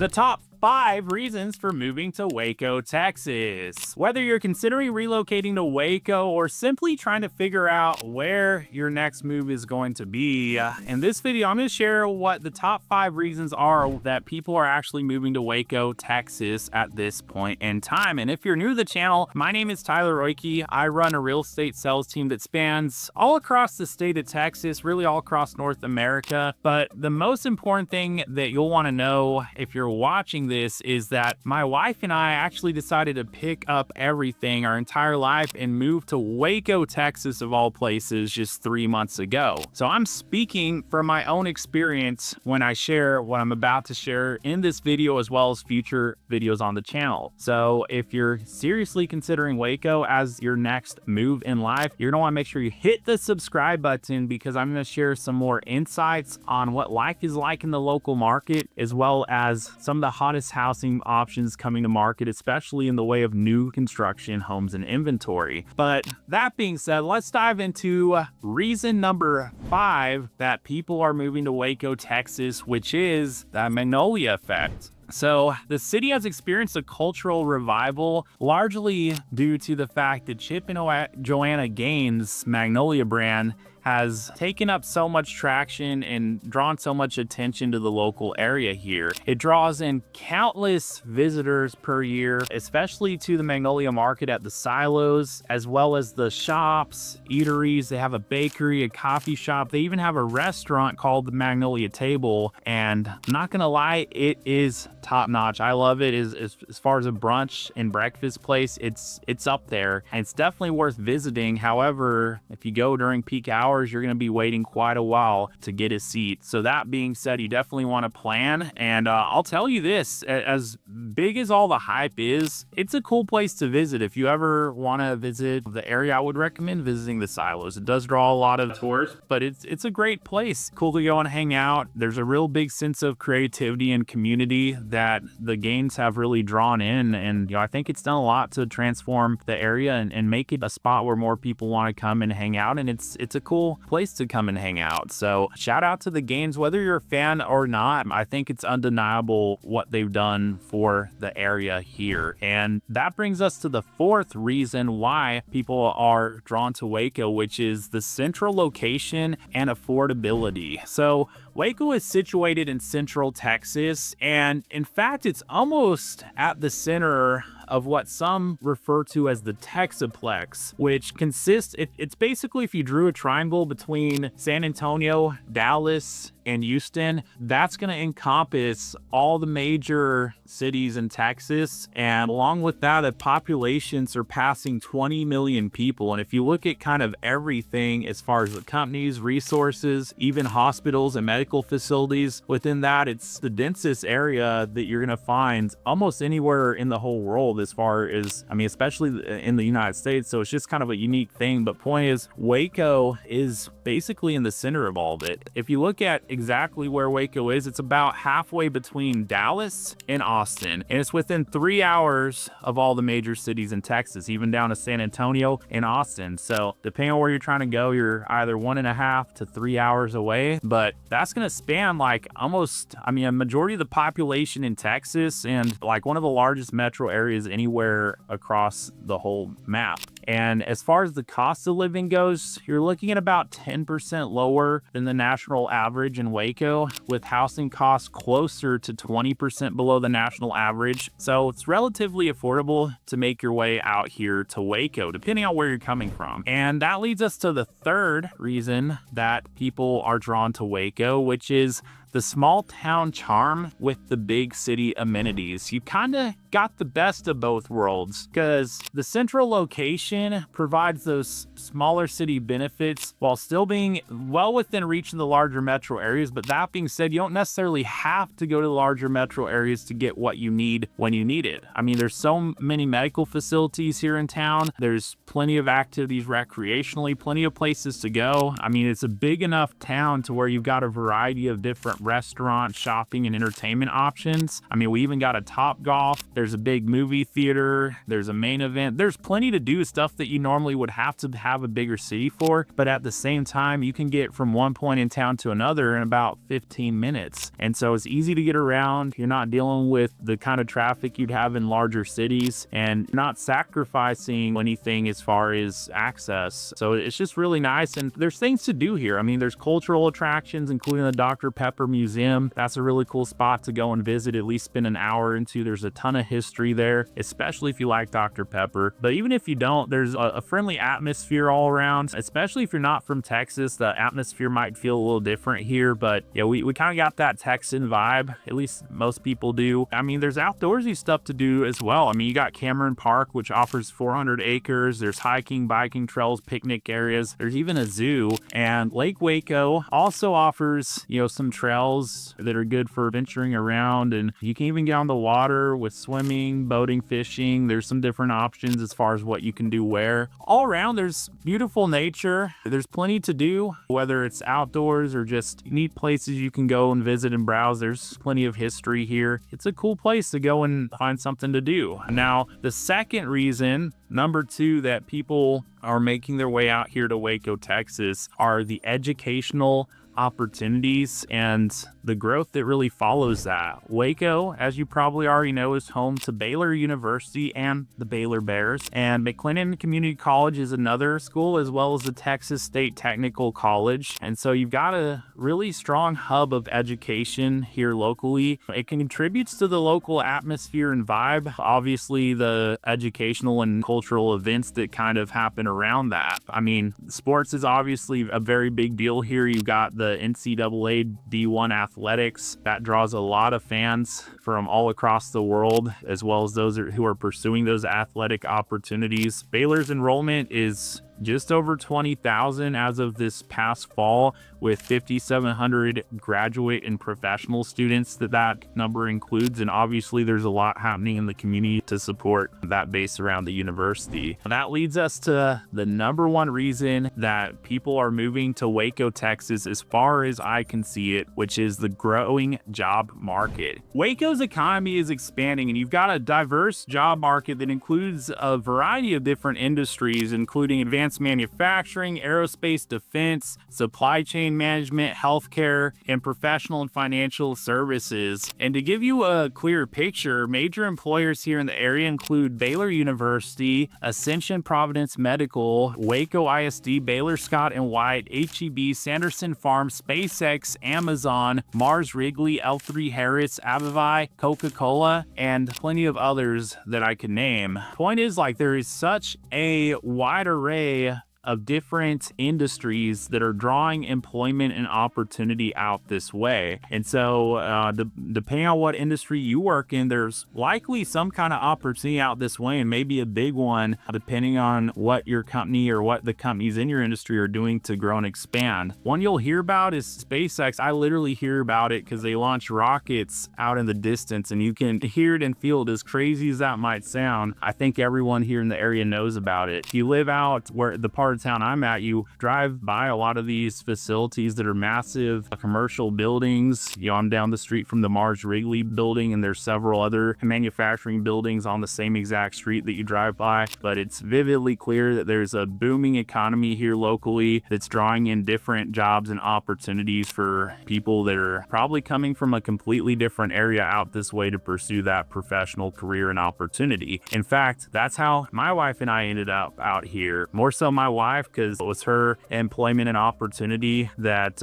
The top 5 reasons for moving to Waco, Texas. Whether you're considering relocating to Waco or simply trying to figure out where your next move is going to be, in this video, I'm going to share what the top 5 reasons are that people are actually moving to Waco, Texas at this point in time. And if you're new to the channel, my name is Tyler Royke. I run a real estate sales team that spans all across the state of Texas, really all across North America. But the most important thing that you'll want to know if you're watching this is that my wife and I actually decided to pick up everything our entire life and move to Waco, Texas, of all places, just 3 months ago. So I'm speaking from my own experience when I share what I'm about to share in this video, as well as future videos on the channel. So if you're seriously considering Waco as your next move in life, you're gonna want to make sure you hit the subscribe button, because I'm going to share some more insights on what life is like in the local market, as well as some of the hottest housing options coming to market, especially in the way of new construction homes and inventory. But that being said, let's dive into reason number 5 that people are moving to Waco, Texas, which is the Magnolia effect. So the city has experienced a cultural revival, largely due to the fact that Chip and Joanna Gaines' Magnolia brand has taken up so much traction and drawn so much attention to the local area here. It draws in countless visitors per year, especially to the Magnolia market at the silos, as well as the shops, eateries. They have a bakery, a coffee shop. They even have a restaurant called the Magnolia Table. And I'm not gonna lie, it is top notch. I love it. As far as a brunch and breakfast place, it's up there, and it's definitely worth visiting. However, if you go during peak hours, you're going to be waiting quite a while to get a seat. So that being said, you definitely want to plan. And I'll tell you this, as big as all the hype is, it's a cool place to visit. If you ever want to visit the area, I would recommend visiting the silos. It does draw a lot of tourists, but it's a great place. Cool to go and hang out. There's a real big sense of creativity and community that the Gaines have really drawn in. And I think it's done a lot to transform the area and make it a spot where more people want to come and hang out. And it's a cool place to come and hang out. So shout out to the Gaines, whether you're a fan or not. I think it's undeniable what they've done for the area here. And that brings us to the 4th reason why people are drawn to Waco, which is the central location and affordability. So Waco is situated in central Texas, and in fact, it's almost at the center of what some refer to as the Texaplex, which consists, it's basically, if you drew a triangle between San Antonio, Dallas, and Houston, that's going to encompass all the major cities in Texas. And along with that, a population surpassing 20 million people. And if you look at kind of everything as far as the companies, resources, even hospitals and medical facilities, within that, it's the densest area that you're going to find almost anywhere in the whole world, as far as, I mean, especially in the United States. So it's just kind of a unique thing. But point is, Waco is basically in the center of all of it. If you look at exactly where Waco is, it's about halfway between Dallas and Austin, and it's within 3 hours of all the major cities in Texas, even down to San Antonio and Austin. So depending on where you're trying to go, you're either 1.5 to 3 hours away, but that's going to span like almost, I mean, a majority of the population in Texas, and like one of the largest metro areas anywhere across the whole map. And as far as the cost of living goes, you're looking at about 10% lower than the national average in Waco, with housing costs closer to 20% below the national average. So it's relatively affordable to make your way out here to Waco, depending on where you're coming from. And that leads us to the 3rd reason that people are drawn to Waco, which is the small town charm with the big city amenities. You kind of got the best of both worlds, because the central location provides those smaller city benefits while still being well within reach of the larger metro areas. But that being said, you don't necessarily have to go to the larger metro areas to get what you need when you need it. I mean, there's so many medical facilities here in town. There's plenty of activities recreationally, plenty of places to go. I mean, it's a big enough town to where you've got a variety of different restaurant, shopping, and entertainment options. I mean, we even got a Top Golf. There's a big movie theater. There's a main event. There's plenty to do, stuff that you normally would have to have a bigger city for. But at the same time, you can get from one point in town to another in about 15 minutes. And so it's easy to get around. You're not dealing with the kind of traffic you'd have in larger cities and not sacrificing anything as far as access. So it's just really nice. And there's things to do here. I mean, there's cultural attractions, including the Dr. Pepper Museum. That's a really cool spot to go and visit, at least spend an hour into. There's a ton of history there, especially if you like Dr. Pepper. But even if you don't, there's a friendly atmosphere all around, especially if you're not from Texas. The atmosphere might feel a little different here, but yeah, we kind of got that Texan vibe, at least most people do. I mean, there's outdoorsy stuff to do as well. I mean, you got Cameron Park, which offers 400 acres. There's hiking, biking trails, picnic areas. There's even a zoo. And Lake Waco also offers, some trails that are good for venturing around, and you can even get on the water with swimming, boating, fishing. There's some different options as far as what you can do where. All around, there's beautiful nature. There's plenty to do, whether it's outdoors or just neat places you can go and visit and browse. There's plenty of history here. It's a cool place to go and find something to do. Now, the second reason, number two, that people are making their way out here to Waco, Texas, are the educational opportunities and the growth that really follows that. Waco, as you probably already know, is home to Baylor University and the Baylor Bears, and McLennan Community College is another school, as well as the Texas State Technical College. And so you've got a really strong hub of education here locally. It contributes to the local atmosphere and vibe. Obviously, the educational and cultural events that kind of happen around that. I mean, sports is obviously a very big deal here. You've got the NCAA D1 athletics that draws a lot of fans from all across the world, as well as those who are pursuing those athletic opportunities. Baylor's enrollment is just over 20,000 as of this past fall, with 5,700 graduate and professional students that number includes. And obviously there's a lot happening in the community to support that base around the university. That leads us to the number one reason that people are moving to Waco, Texas, as far as I can see it, which is the growing job market. Waco's economy is expanding, and you've got a diverse job market that includes a variety of different industries, including advanced manufacturing, aerospace, defense, supply chain management, healthcare, and professional and financial services. And to give you a clearer picture, major employers here in the area include Baylor University, Ascension Providence Medical, Waco ISD, Baylor Scott and White, HEB, Sanderson Farms, SpaceX, Amazon, Mars Wrigley, L3 Harris, Avivai, Coca-Cola, and plenty of others that I could name. Point is, there is such a wide array of different industries that are drawing employment and opportunity out this way. And so depending on what industry you work in, there's likely some kind of opportunity out this way, and maybe a big one depending on what your company or what the companies in your industry are doing to grow and expand. One you'll hear about is SpaceX. I literally hear about it because they launch rockets out in the distance, and you can hear it and feel it. As crazy as that might sound, I think everyone here in the area knows about it. If you live out where the part of town I'm at, you drive by a lot of these facilities that are massive commercial buildings. I'm down the street from the Mars Wrigley building, and there's several other manufacturing buildings on the same exact street that you drive by. But it's vividly clear that there's a booming economy here locally that's drawing in different jobs and opportunities for people that are probably coming from a completely different area out this way to pursue that professional career and opportunity. In fact, that's how my wife and I ended up out here. More so my wife, because it was her employment and opportunity that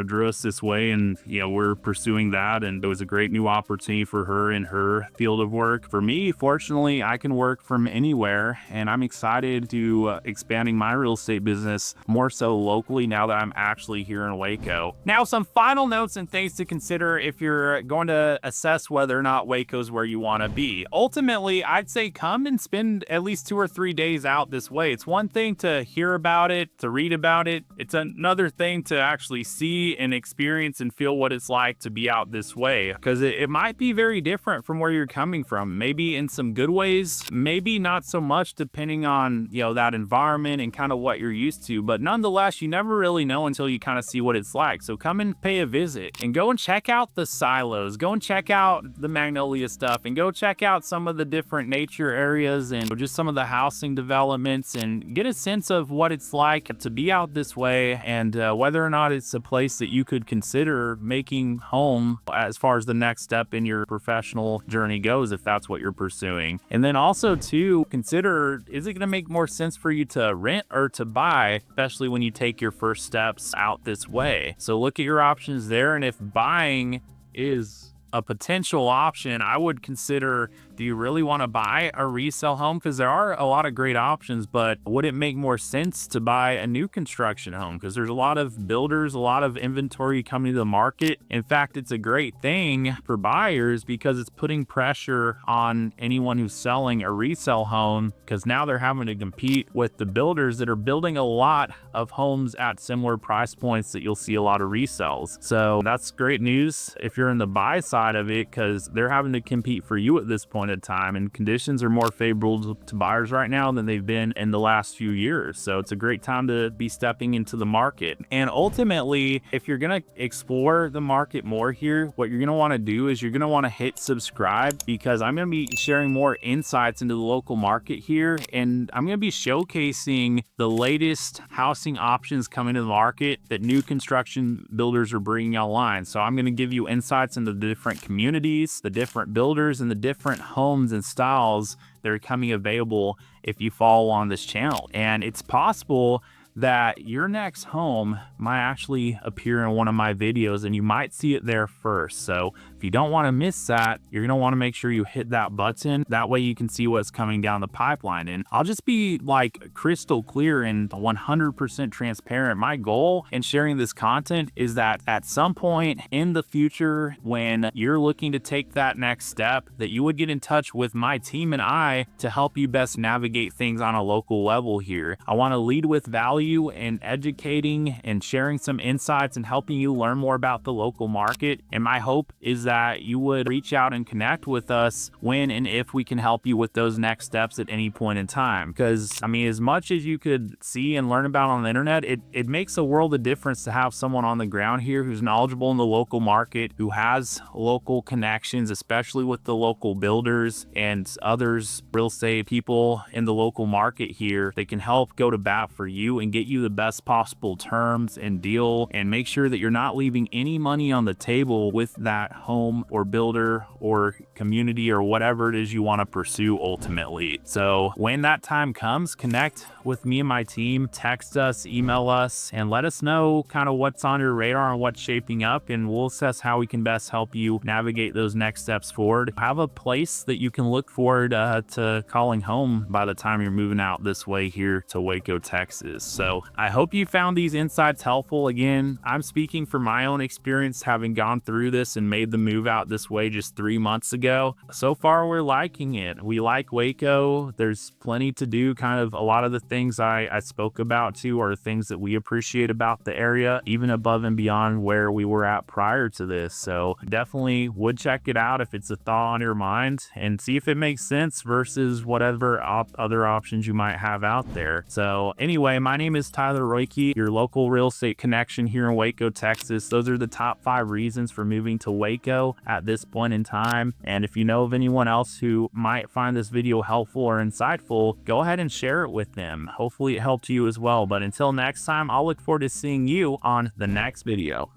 drew us this way, and we're pursuing that, and it was a great new opportunity for her in her field of work. For me, fortunately, I can work from anywhere, and I'm excited to expanding my real estate business more so locally now that I'm actually here in Waco. Now, some final notes and things to consider if you're going to assess whether or not Waco's where you want to be. Ultimately, I'd say come and spend at least 2 or 3 days out this way. It's one thing to to hear about it, to read about it. It's another thing to actually see and experience and feel what it's like to be out this way, because it might be very different from where you're coming from. Maybe in some good ways, maybe not so much, depending on, you know, that environment and kind of what you're used to. But nonetheless, you never really know until you kind of see what it's like. So come and pay a visit and go and check out the silos, go and check out the Magnolia stuff, and go check out some of the different nature areas and just some of the housing developments, and get a sense of what it's like to be out this way, and whether or not it's a place that you could consider making home as far as the next step in your professional journey goes, if that's what you're pursuing. And then also to consider, is it going to make more sense for you to rent or to buy, especially when you take your first steps out this way? So look at your options there, and if buying is a potential option, I would consider, do you really want to buy a resale home? Because there are a lot of great options, but would it make more sense to buy a new construction home? Because there's a lot of builders, a lot of inventory coming to the market. In fact, it's a great thing for buyers because it's putting pressure on anyone who's selling a resale home, because now they're having to compete with the builders that are building a lot of homes at similar price points that you'll see a lot of resales. So that's great news if you're in the buy side of it, because they're having to compete for you at this point in time, and conditions are more favorable to buyers right now than they've been in the last few years. So it's a great time to be stepping into the market. And ultimately, if you're going to explore the market more here, what you're going to want to do is you're going to want to hit subscribe, because I'm going to be sharing more insights into the local market here, and I'm going to be showcasing the latest housing options coming to the market that new construction builders are bringing online. So I'm going to give you insights into the different communities, the different builders, and the different homes and styles that are coming available if you follow on this channel. And it's possible that your next home might actually appear in one of my videos, and you might see it there first. So if you don't want to miss that, you're going to want to make sure you hit that button. That way you can see what's coming down the pipeline. And I'll just be like crystal clear and 100% transparent. My goal in sharing this content is that at some point in the future, when you're looking to take that next step, that you would get in touch with my team and I to help you best navigate things on a local level here. I want to lead with value and educating and sharing some insights and helping you learn more about the local market. And my hope is that you would reach out and connect with us when and if we can help you with those next steps at any point in time. Because I mean, as much as you could see and learn about on the internet, it makes a world of difference to have someone on the ground here who's knowledgeable in the local market, who has local connections, especially with the local builders and others, real estate people in the local market here. They can help go to bat for you and get you the best possible terms and deal, and make sure that you're not leaving any money on the table with that home or builder or community or whatever it is you want to pursue ultimately. So when that time comes, connect with me and my team, text us, email us, and let us know kind of what's on your radar and what's shaping up, and we'll assess how we can best help you navigate those next steps forward. Have a place that you can look forward to calling home by the time you're moving out this way here to Waco, Texas. So I hope you found these insights helpful. Again, I'm speaking from my own experience, having gone through this and made the move out this way just 3 months ago. So far, we're liking it. We like Waco. There's plenty to do. Kind of a lot of the things I spoke about too are things that we appreciate about the area, even above and beyond where we were at prior to this. So definitely would check it out if it's a thought on your mind, and see if it makes sense versus whatever other options you might have out there. So anyway, my name is Tyler Royke, your local real estate connection here in Waco, Texas. Those are the top 5 reasons for moving to Waco at this point in time. And if you know of anyone else who might find this video helpful or insightful, go ahead and share it with them. Hopefully it helped you as well. But until next time, I'll look forward to seeing you on the next video.